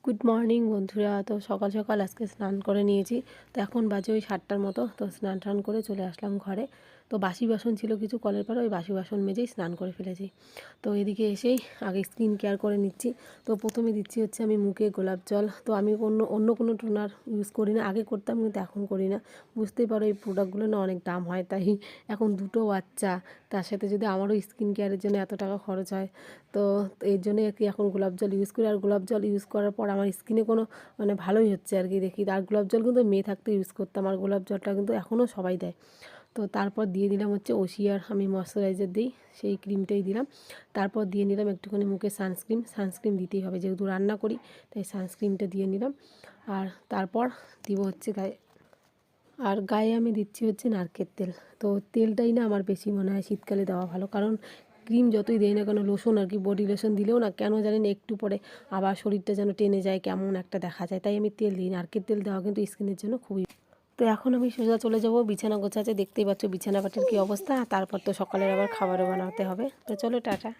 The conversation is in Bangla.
গুড মর্নিং বন্ধুরা। তো সকাল সকাল আজকে স্নান করে নিয়েছি। তো এখন বাজে ওই 7টার মতো। তো স্নান টান করে চলে আসলাম ঘরে। তো বাসি বাসন ছিল কিছু কলের পাড়ে, ওই বাসি বাসন মেজেই স্নান করে ফেলেছি। তো এদিকে এসেই আগে স্কিন কেয়ার করে নিচ্ছি। তো প্রথমে দিচ্ছি হচ্ছে আমি মুখে গোলাপ জল। তো আমি অন্য কোনো টোনার ইউজ করি না, আগে করতাম কিন্তু এখন করি না। বুঝতেই পারো এই প্রোডাক্টগুলো না অনেক দাম হয়, তাই এখন দুটো বাচ্চা, তার সাথে যদি আমারও স্কিন কেয়ারের জন্য এত টাকা খরচ হয়, তো এর জন্যই আর কি এখন গোলাপ জল ইউজ করি। আর গোলাপ জল ইউজ করার পর আমার স্কিনে কোনো ভালোই হচ্ছে আর কি দেখি। আর গোলাপ জল কিন্তু মেয়ে থাকতে ইউজ করতাম, আর গোলাপ জলটা কিন্তু এখনও সবাই দেয়। তো তারপর দিয়ে দিলাম হচ্ছে ওশিয়ার, আমি ময়শ্চারাইজার দিই, সেই ক্রিমটাই দিলাম। তারপর দিয়ে নিলাম একটুখানি মুখে সানস্ক্রিন দিতেই হবে, যেহেতু রান্না করি তাই সানস্ক্রিনটা দিয়ে নিলাম। আর তারপর দিব হচ্ছে গায়ে, আর গায়ে আমি দিচ্ছি হচ্ছে নারকেল তেল। তো তেলটাই না আমার বেশি মনে হয় শীতকালে দেওয়া ভালো, কারণ ক্রিম যতই দেয় না কেন, লোশন আর কি, বডি লোশন দিলেও না কেন জানি না একটু পরে আবার শরীরটা যেন টেনে যায়, কেমন একটা দেখা যায়। তাই আমি তেল দিই, নারকেল তেল দেওয়া কিন্তু স্কিনের জন্য খুবই। তো এখন আমি সোজা চলে যাব বিছানা গোছাতে। দেখতেই পাচ্ছ বিছানা পাটির কী অবস্থা। তারপর তো সকালের আবার খাবারও বানাতে হবে। তো চলো টাটা।